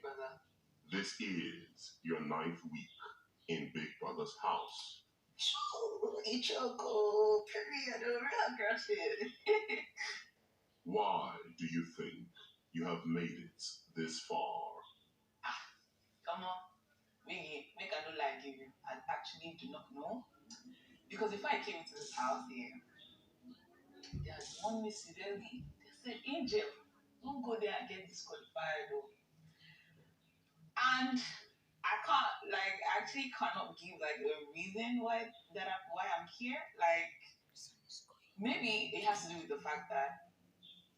Brother. This is your 9th week in Big Brother's house. Ichoko, period, real girl shit. Why do you think you have made it this far? Come on, make I don't lie give you. I actually do not know. Because before I came into this house here, they had warned me severely. They said, Angel, don't go there and get disqualified though. And I can't, like, I actually cannot give like a reason why I'm here. Like, maybe it has to do with the fact that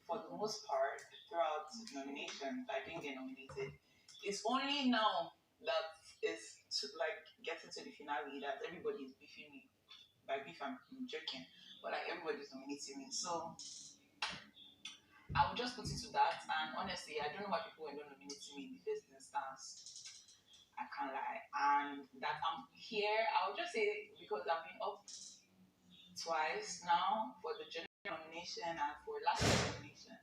for the most part throughout nominations I didn't get nominated. It's only now that it's like getting to the finale that everybody is beefing me. By beef I'm joking, but like everybody's nominating me. So I will just put it to that, and honestly I don't know why people were not nominating me in the first instance. I can't lie. And that I'm here, I'll just say because I've been up twice now for the general nomination and for last nomination.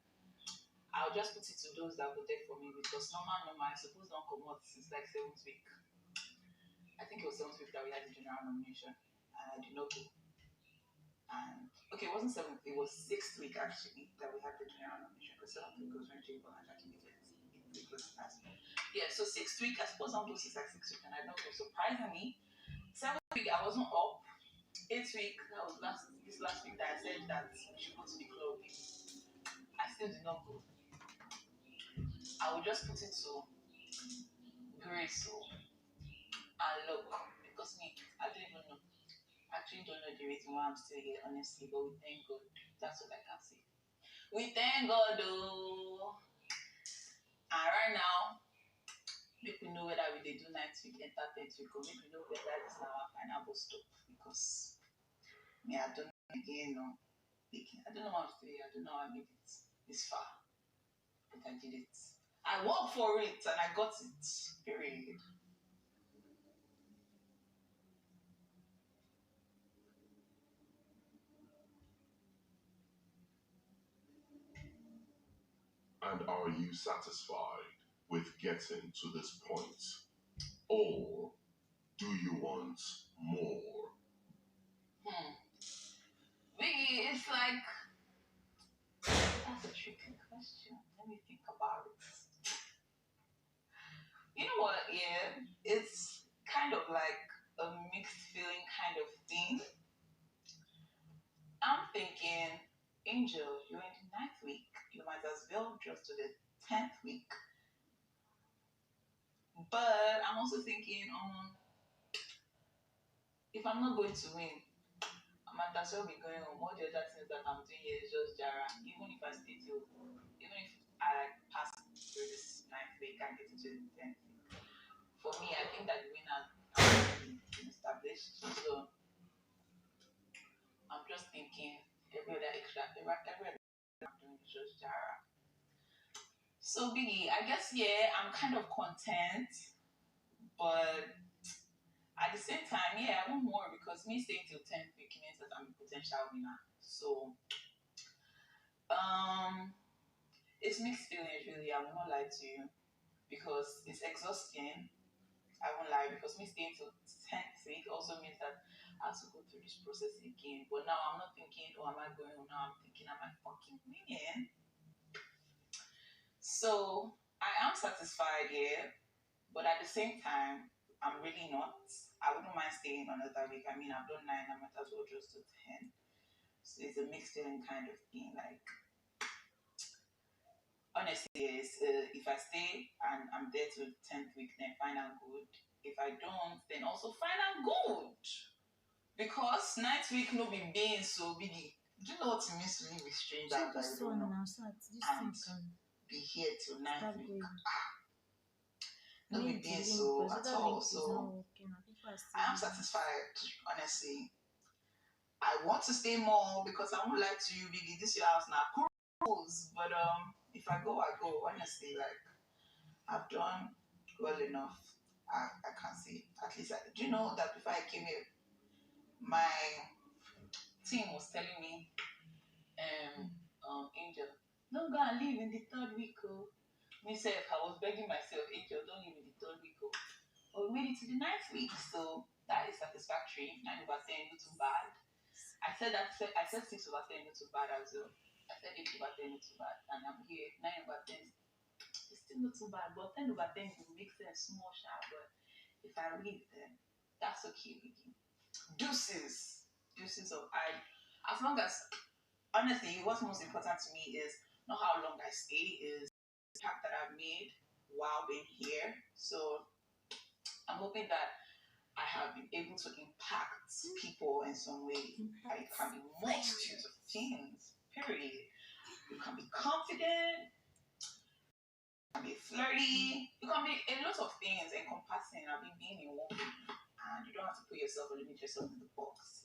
I'll just put it to those that voted for me because normal, I suppose don't come out since like 7th week. I think it was 7th week that we had the general nomination and I did not go. And okay, it wasn't 7th, it was 6th week actually that we had the general nomination because 7th week was when J-Ball and Jackie did it. Yeah, so 6th week, I suppose I'm close to like 6th week and I don't go. Surprisingly, 7th week I wasn't up. 8th week, that was this last week that I said that we should go to the club. I still did not go. I will just put it to grace and luck because I don't even know. I actually don't know the reason why I'm still here, honestly, but we thank God. That's what I can say. We thank God though. And right now, make we know whether we do 9th week, enter 10th week, or make we know whether this is our final bus stop because me, I don't know again, no. I don't know how I'm still here. I don't know how I made it this far, but I did it. I worked for it and I got it. Period. And are you satisfied with getting to this point? Or do you want more? Really, it's like, that's a tricky question. Let me think about it. You know what? Yeah, it's kind of like a mixed feeling kind of thing. I'm thinking, Angel, you're in the 9th week. You might as well just to the 10th week. But I'm also thinking, if I'm not going to win, I might as well be going home. All the other things that I'm doing here is just Jara. Even if I stay till, even if I like pass through this 9th week and get into the 10th week. For me, I think that the winner has been established. So I'm just thinking every other I'm doing is just Jara. So Biggie, I guess yeah, I'm kind of content, but at the same time, yeah, I want more because me staying till 10th week means that I'm a potential winner. So it's mixed feelings really, I will not lie to you. Because it's exhausting. I won't lie, because me staying till 10th week also means that I have to go through this process again. But now I'm not thinking, oh, am I going home? Now I'm thinking, am I fucking winning? So I am satisfied here, but at the same time, I'm really not. I wouldn't mind staying another week. I mean, I've done 9, I might as well just do 10. So it's a mixed feeling kind of thing. Like, honestly, yes, if I stay and I'm there till 10th week, then fine and good. If I don't, then also fine and good. Because 9th week no be being so biggie. Do you know what it means to live with strangers that I don't know? And be here till 9th week. No be being so at all. So I am satisfied, honestly. I want to stay more because I won't lie to you, Biggie. This your house now. Cruise. But if I go, I go. Honestly, like I've done well enough. I can't say. At least do you know that before I came here, my team was telling me, Angel, don't go and live in the 3rd week. Myself, I was begging myself, Angel, into the ninth week, so that is satisfactory. 9/10, not too bad. I said 6/10, not too bad as well. I said 8/10, not too bad, and I'm here 9/10. It's still not too bad, but 10/10 will make sense small sharp. But if I read, then that's okay with you. Deuces of I. As long as honestly, what's most important to me is not how long I stay, is the impact that I've made while being here. So I'm hoping that I have been able to impact people in some way. It can be multitudes of things, period. You can be confident, you can be flirty, you can be a lot of things encompassing. I've been being in one thing, and you don't have to put yourself or limit yourself in the box.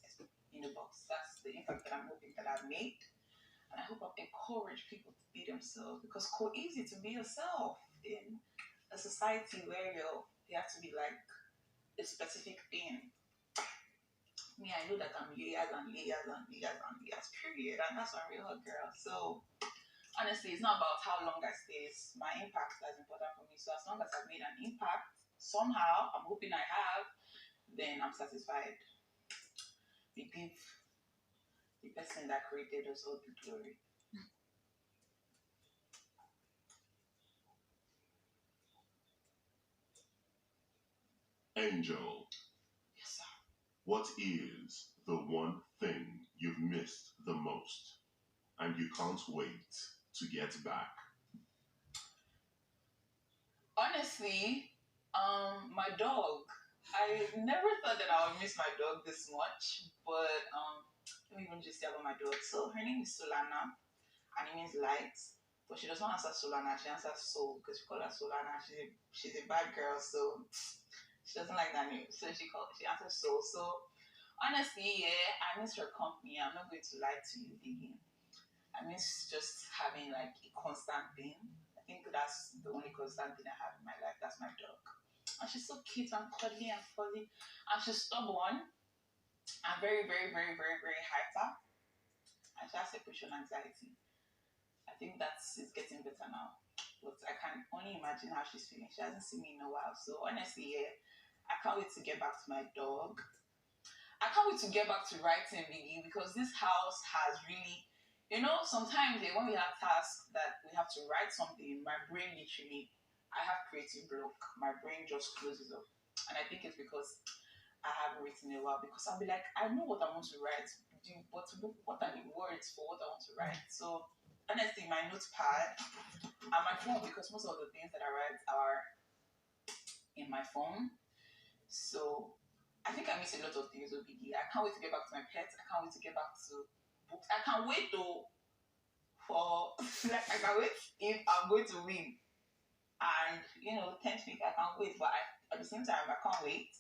That's the impact that I'm hoping that I've made. And I hope I've encouraged people to be themselves, because it's so easy to be yourself in a society where you have to be like a specific thing. Me, I know that I'm layers and layers and layers and layers, period. And that's a real hot girl. So honestly, it's not about how long I stay. It's my impact that's important for me. So as long as I've made an impact somehow, I'm hoping I have, then I'm satisfied. We give the person that created us all the glory. Angel. Yes, sir. What is the one thing you've missed the most and you can't wait to get back? Honestly, my dog. I never thought that I would miss my dog this much, but let me even just tell about my dog. So her name is Solana, and it means light. But she does not answer Solana, she answers Soul, because we call her Solana. She's a bad girl, so she doesn't like that name. So she answers Soul. So honestly, yeah, I miss her company. I'm not going to lie to you, Diggy. I miss just having like a constant thing. I think that's the only constant thing I have in my life. That's my dog. And she's so cute and cuddly and fuzzy. And she's stubborn and very, very, very, very, very hyper. And she has separation anxiety. I think it's getting better now. But I can only imagine how she's feeling. She hasn't seen me in a while. So honestly, yeah, I can't wait to get back to my dog. I can't wait to get back to writing, Biggie, because this house has really, sometimes when we have tasks that we have to write something, my brain literally, I have creative block. My brain just closes up. And I think it's because I haven't written in a while, because I'll be like, I know what I want to write, but what are the words for what I want to write? So honestly, my notepad and my phone, because most of the things that I write are in my phone. So I think I miss a lot of things, Biggie. I can't wait to get back to my pets. I can't wait to get back to books. I can't wait though for like I can't wait if I'm going to win. And 10th week I can't wait, but at the same time I can't wait.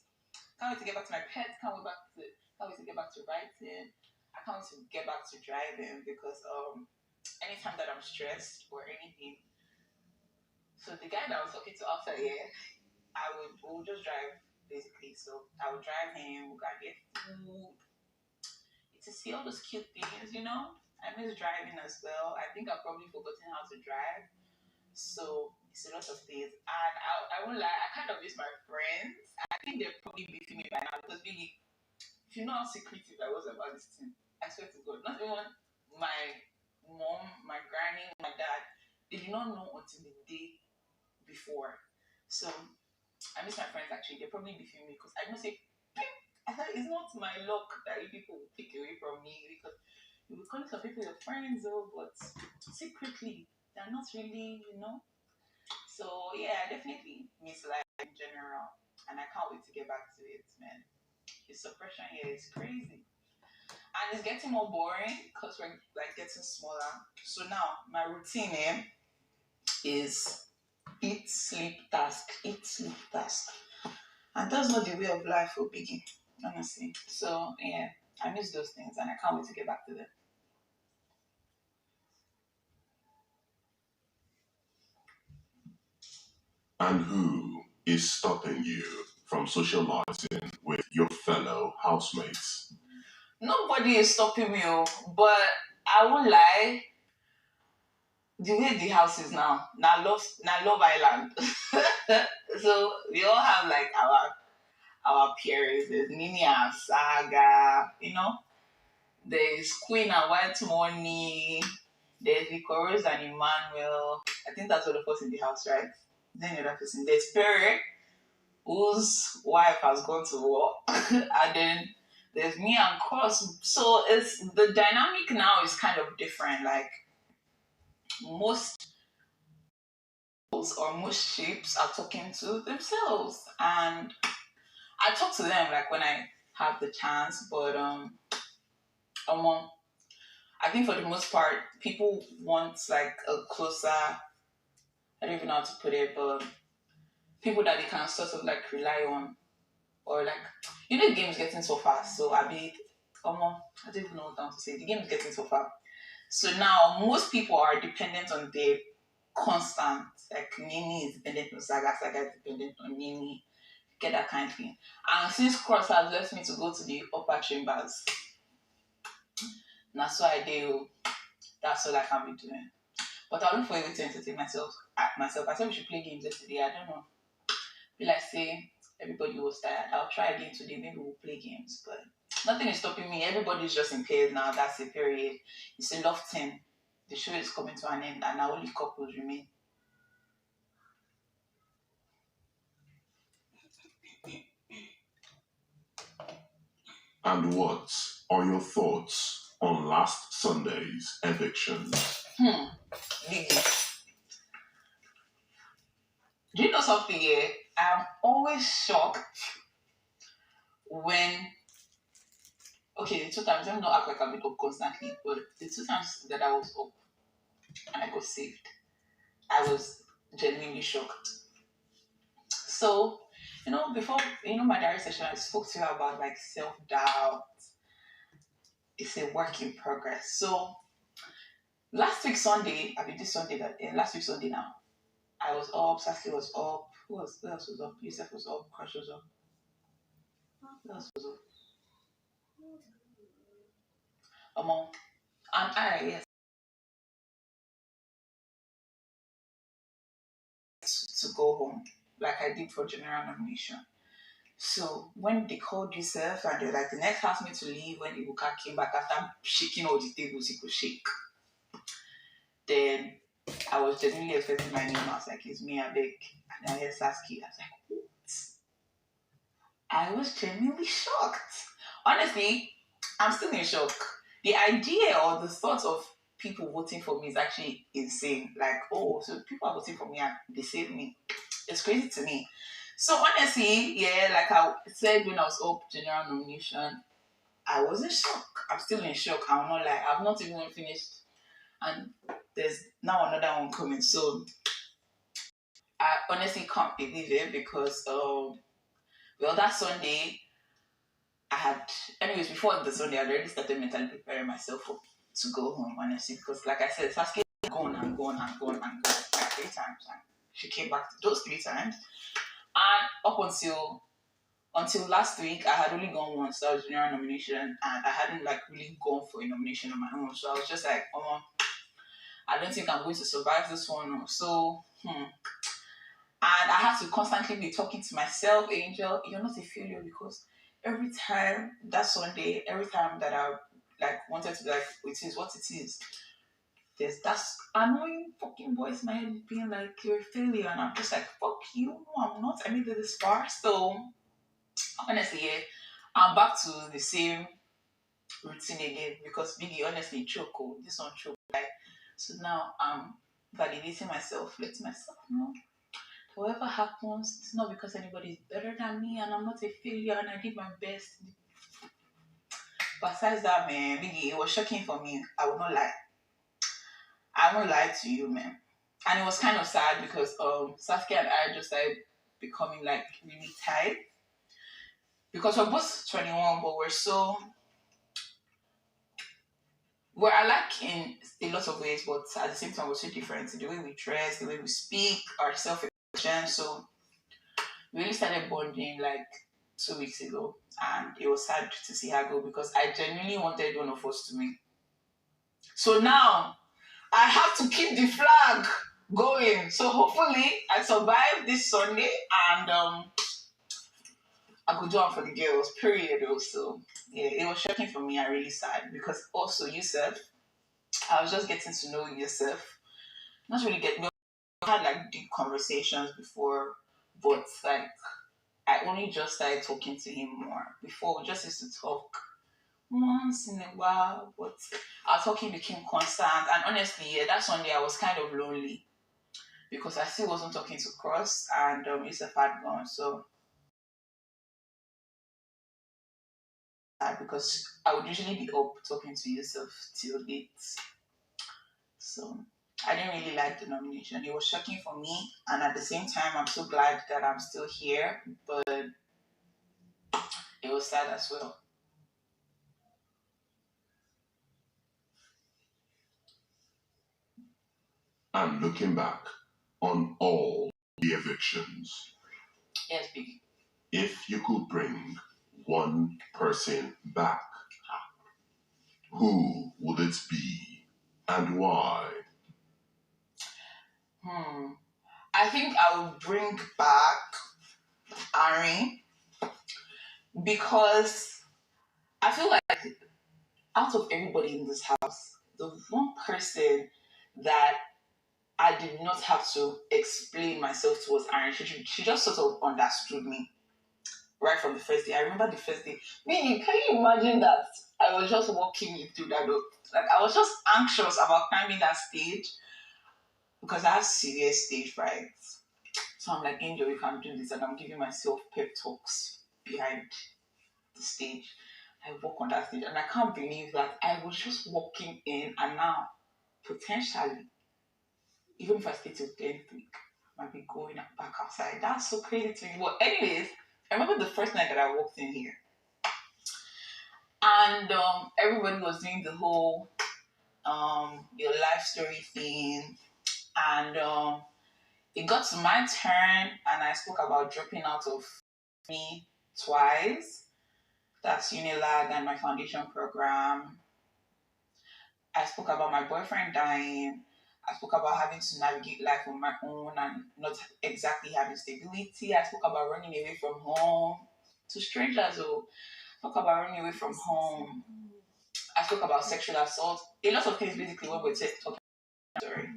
Can't wait to get back to my pets. Can't wait to get back to writing. I can't wait to get back to driving, because anytime that I'm stressed or anything. So the guy that I was talking to after, yeah, we'll just drive basically. So I would drive him, we'll go and get food, to see all those cute things. I miss driving as well. I think I've probably forgotten how to drive. So it's a lot of things. And I won't lie, I kind of miss my friends. I think they're probably beating me by now, because really, if you know how secretive I was about this thing, I swear to God, not even my mom, my granny, my dad, they did not know until the day before. So I miss my friends actually. They're probably beefing me, because I must say, I thought it's not my luck that you people will take away from me, because you will call some people your friends, though, but secretly, they're not really. So, yeah, I definitely miss life in general, and I can't wait to get back to it, man. The suppression here is crazy. And it's getting more boring, because we're like getting smaller. So now, my routine is eat, sleep, task, eat, sleep, task. And that's not the way of life for Biggie, honestly. So, yeah, I miss those things, and I can't wait to get back to them. And who is stopping you from socializing with your fellow housemates? Nobody is stopping me, but I won't lie. The way the house is now Love Island. So we all have like our peers. There's Nini and Saga, there's Queen and White Money, there's Nicoros and Emmanuel. I think that's all the person in the house, right? Then the other person. There's Perry, whose wife has gone to war. And then there's me and Cross. So it's the dynamic now is kind of different. Like most or most shapes are talking to themselves. And I talk to them like when I have the chance, but I think for the most part, people want like a closer, I don't even know how to put it, but people that they can sort of like rely on, or like, game's getting so fast. So I don't even know what to say. The game is getting so far. So now most people are dependent on their constant, like Nini is dependent on Saga, Saga is dependent on Nini, get that kind of thing. And since Cross has left me to go to the upper chambers, that's what I do. That's all I can be doing. But I'll look for a way to entertain myself. I said we should play games yesterday. I don't know. Be like say everybody was tired. I'll try again today. Maybe we'll play games, but nothing is stopping me. Everybody's just in pairs now. That's a period. It's a love team. The show is coming to an end, and now only couples remain. And what are your thoughts on last Sunday's evictions? Biggie. Do you know something here? I'm always shocked when the 2 times, let me not act like I've been up constantly, but the 2 times that I was up and I got saved, I was genuinely shocked. So, before, my diary session, I spoke to you about like self-doubt. It's a work in progress. So, last week Sunday last week Sunday now, I was up, Saskia was up, who else was up? Yusef was up, Crush was up. Who else was up? And I, to go home, like I did for general nomination. So when they called Yusef and they're like the next housemate to leave, when Ibuka came back after shaking all the tables he could shake, then I was genuinely expecting my name. I was like, it's me, I beg. And I heard Saskia. I was like, what? I was genuinely shocked. Honestly, I'm still in shock. The idea or the thought of people voting for me is actually insane. Like, oh, so people are voting for me and they save me. It's crazy to me. So honestly, yeah, like I said when I was up general nomination, I was in shock. I'm still in shock. I'm not like I've not even finished, and there's now another one coming. So I honestly can't believe it because that Sunday I had, anyways, before the Sunday, I already started mentally preparing myself to go home, honestly, because like I said, Saskia had gone and gone and gone and gone like 3 times, and she came back those 3 times, and up until last week, I had only gone once. That was general nomination, and I hadn't like really gone for a nomination on my own. So I was just like, I don't think I'm going to survive this one. So, and I have to constantly be talking to myself, Angel, you're not a failure, because every time that Sunday, every time that I like wanted to be like, it is what it is, there's that annoying fucking voice in my head being like, you're a failure, and I'm just like, fuck you, no, I'm not. I made it this far. So honestly, yeah, I'm back to the same routine again because Biggie honestly choke. This one choke. Like, so now I'm validating myself, letting myself know whatever happens, it's not because anybody is better than me and I'm not a failure and I did my best. Besides that, man, Biggie, it was shocking for me. I will not lie. I won't lie to you, man. And it was kind of sad because Saskia and I just started becoming like really tight. Because we're both 21, but we're alike in a lot of ways, but at the same time we're so different. The way we dress, the way we speak, our self-expression. So we really started bonding like 2 weeks ago, and it was sad to see her go because I genuinely wanted one of us to win. So now I have to keep the flag going. So hopefully I survive this Sunday, and I could do it for the girls, period. Also, yeah, it was shocking for me. I really sad because also Yusuf, I was just getting to know Yusuf. Not really getting. We had like deep conversations before, but like I only just started talking to him more. Before we just used to talk once in a while, but our talking became constant. And honestly, yeah, that's one day I was kind of lonely because I still wasn't talking to Cross and Yusuf had gone. So because I would usually be up talking to Yusuf till late. So I didn't really like the nomination. It was shocking for me, and at the same time, I'm so glad that I'm still here. But it was sad as well. And looking back on all the evictions, Yes, Biggie. if you could bring one person back, who would it be and why? I think I would bring back Ari because I feel like out of everybody in this house, the one person that I did not have to explain myself towards Aaron. She just sort of understood me right from the first day. I remember the first day. Meaning, can you imagine that I was just walking you through that door? Like I was just anxious about climbing that stage because I have serious stage fright. So I'm like, Angel, you can do this, and I'm giving myself pep talks behind the stage. I walk on that stage, and I can't believe that I was just walking in, and now potentially, even if I stay till 10th week, I might be going back outside. That's so crazy to me. But anyways, I remember the first night that I walked in here, and everybody was doing the whole your life story thing, and it got to my turn, and I spoke about dropping out of me twice. That's Unilag and my foundation program. I spoke about my boyfriend dying. I spoke about having to navigate life on my own and not exactly having stability. I spoke about running away from home to strangers. Or spoke about running away from home. I spoke about sexual assault. A lot of things basically what we're talking about. Sorry.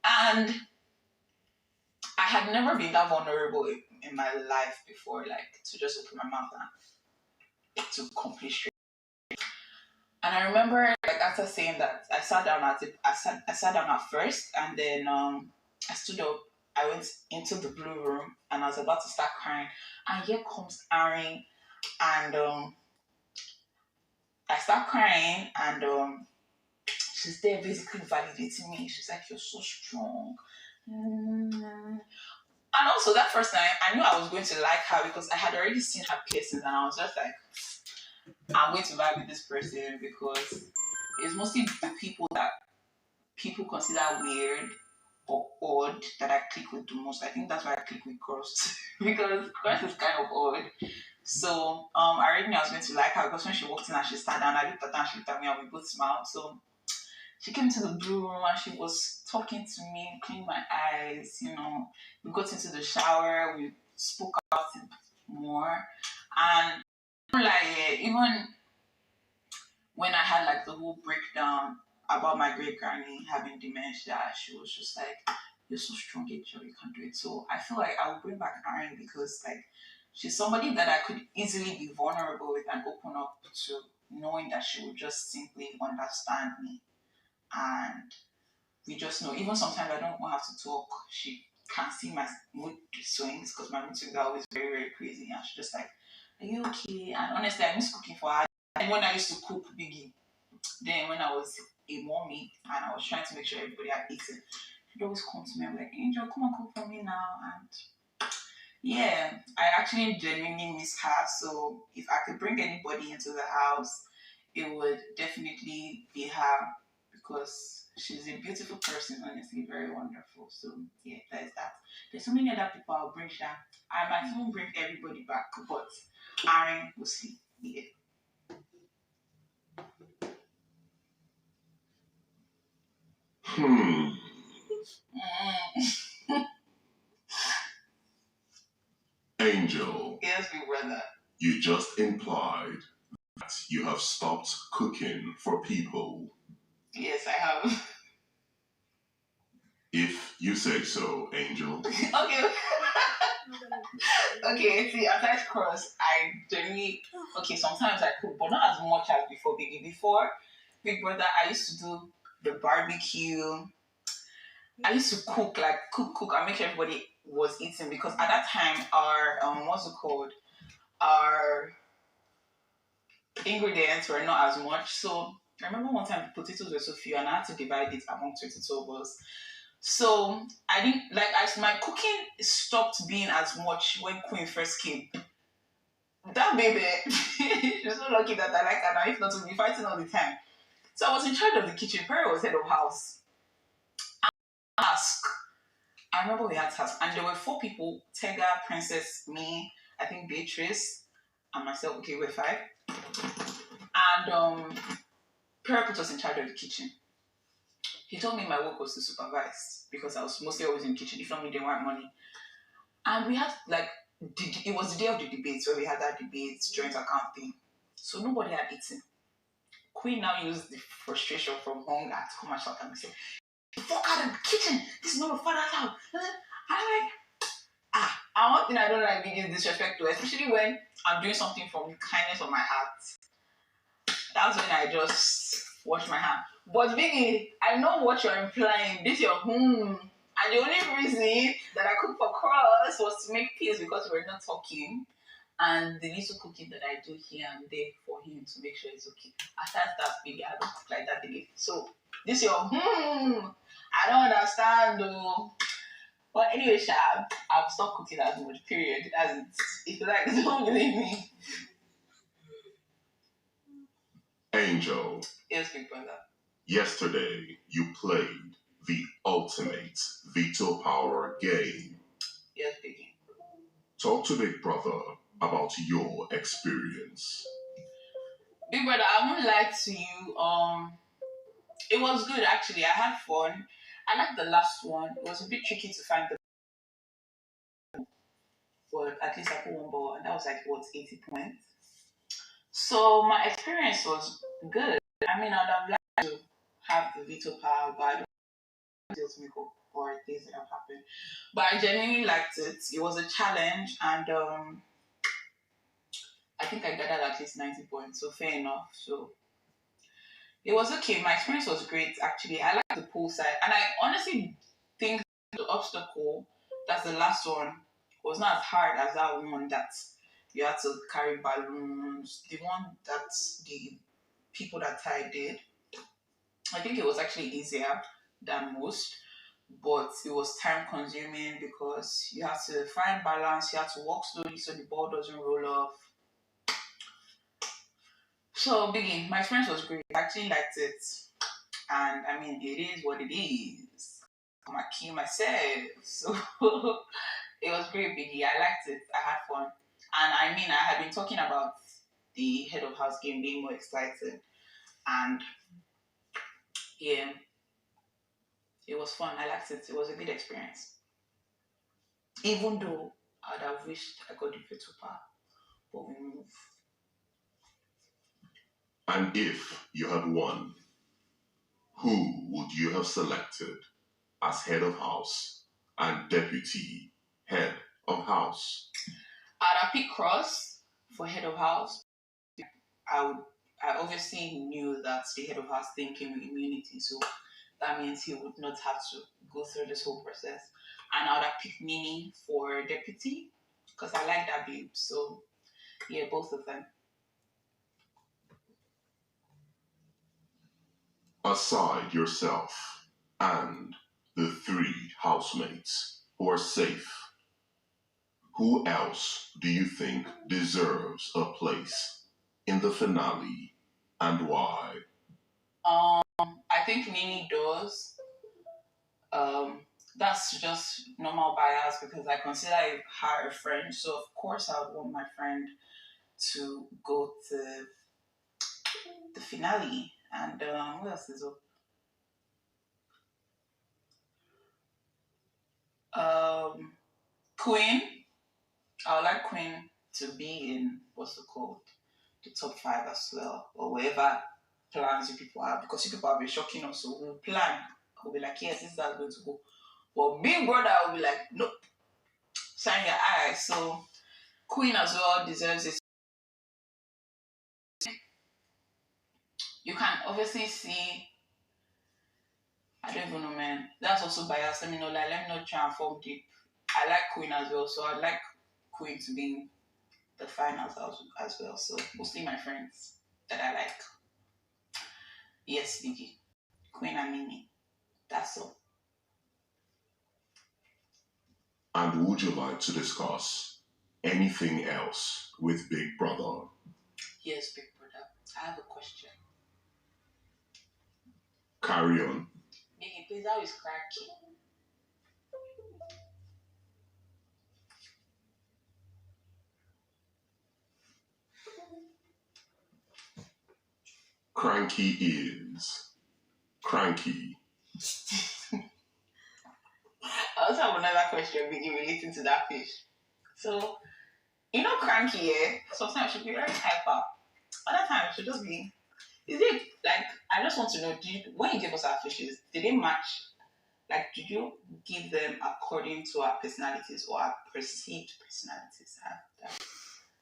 And I had never been that vulnerable in my life before, like to just open my mouth and to complete straight. And I remember, like after saying that, I sat down I sat down at first, and then I stood up. I went into the blue room, and I was about to start crying. And here comes Aaron, and I start crying, and she's there basically validating me. She's like, "You're so strong." And also that first time, I knew I was going to like her because I had already seen her piercings, and I was just like, I'm going to vibe with this person because it's mostly the people that people consider weird or odd that I click with the most. I think that's why I click with Cross because Cross is kind of odd. So I already knew I was going to like her because when she walked in and she sat down, I looked at her and she looked at me and we both smiled. So she came to the blue room and she was talking to me, cleaning my eyes. We got into the shower, we spoke about it more, and like even when I had like the whole breakdown about my great granny having dementia, she was just like, "You're so strong, Angel, you can do it." So I feel like I will bring back Erin because like she's somebody that I could easily be vulnerable with and open up to, knowing that she would just simply understand me. And we just know, even sometimes I don't even have to talk. She can see my mood swings because my mood swings are always very, very crazy. And she's just like, "Are you okay?" And honestly, I miss cooking for her. And when I used to cook Biggie, then when I was a mommy and I was trying to make sure everybody had eaten, she'd always come to me and be like, "Angel, come and cook for me now." And yeah, I actually genuinely miss her. So if I could bring anybody into the house, it would definitely be her because she's a beautiful person, honestly, very wonderful. So yeah, there's that. There's so many other people I'll bring. I might even bring everybody back, but Aaron will see. Yeah. Hmm. Mm. Angel. Yes, big brother. You just implied that you have stopped cooking for people. Yes, I have. If you say so, Angel. Okay. Okay, see, as I cross, I generally, okay, sometimes I cook, but not as much as before. Before, big brother, I used to do the barbecue. I used to cook, like cook, and make sure everybody was eating because at that time our what's it called? Our ingredients were not as much. So I remember one time the potatoes were so few and I had to divide it among 22 of us. So I didn't like my cooking stopped being as much when Queen first came. That baby, she's so lucky that I like her now. If not, we'll be fighting all the time. So I was in charge of the kitchen. Perry was head of house. Task. I remember we had task, and there were 4 people: Tega, Princess, me, I think Beatrice, and myself. Okay, we're 5. And Perry put us in charge of the kitchen. He told me my work was to supervise because I was mostly always in the kitchen. If not me, they want money. And we had like it was the day of the debates where we had that debate joint account thing. So nobody had eaten. Queen now used the frustration from hunger to come and shout at me say, "Fuck out of the kitchen! This is not a father's house." And I'm like, and one thing I don't like being disrespect to, especially when I'm doing something from the kindness of my heart. That's when I just wash my hand. But Vicky, I know what you're implying. This your And the only reason that I cooked for Cross was to make peace because we're not talking. And the little cooking that I do here and there for him to make sure it's okay. Aside that, baby, I don't cook like that again. So this your I don't understand though. But anyway, Shab, I'll stop cooking as much. Period. As if you like, don't believe me. Angel. Yes, big brother. Yesterday, you played the ultimate veto power game. Yes, biggie. Talk to Big Brother about your experience. Big brother, I won't lie to you. It was good actually. I had fun. I liked the last one. It was a bit tricky to find the, but at least I put one ball, and that was like what 80 points. So my experience was good. I mean, I'd have liked to have the veto power, but I don't deal to make up for things that have happened. But I genuinely liked it. It was a challenge, and I think I gathered at least 90 points, so fair enough. So it was okay. My experience was great, actually. I like the pool side, and I honestly think the obstacle, that's the last one, was not as hard as that one that you had to carry balloons. The one that the people that I did, I think it was actually easier than most, but it was time consuming because you have to find balance, you have to walk slowly so the ball doesn't roll off. So, Biggie, my experience was great. I actually liked it. And I mean, it is what it is. I'm a key myself. So it was great, Biggie. I liked it. I had fun. And I mean, I had been talking about the head of house game being more exciting. And yeah, it was fun. I liked it. It was a good experience. Even though I'd have wished I got the veto power. But we move. And if you had won, who would you have selected as head of house and deputy head of house? I'd have picked Cross for head of house. I obviously knew that the head of house thing came with immunity, so that means he would not have to go through this whole process. And I would have picked Nini for deputy because I like that babe. So yeah, both of them. Aside yourself and the 3 housemates who are safe, who else do you think deserves a place in the finale and why? I think Nini does. That's just normal bias because I consider her a friend. So of course I would want my friend to go to the finale. And what else is up? Queen. I would like Queen to be in what's it called? The top 5 as well, or wherever plans you people have, because you people have been shocking us. So we'll plan. We'll be like, yes, this is how it's going to go. But Big Brother will be like, nope, shine your eyes. So Queen as well deserves it. You can obviously see, I don't even know, man. That's also biased. Let me know, like, let me not try and form deep. I like Queen as well, so I'd like Queen to be in the finals as well. So mostly my friends that I like. Yes, Biggie. Queen and Mimi. That's all. And would you like to discuss anything else with Big Brother? Yes, Big Brother. I have a question. Carry on. Biggie, please, how is Cracky? Cranky is cranky. I also have another question, Biggie, relating to that fish. So, you know, Cranky, yeah? Sometimes she'll be very hyper. Other times she'll just be. Is it like, I just want to know, when you give us our fishes, did they match? Like, did you give them according to our personalities or our perceived personalities? That's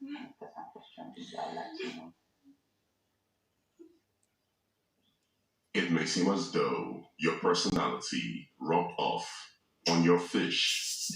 an important question. I would like to know. It may seem as though your personality rubbed off on your fish.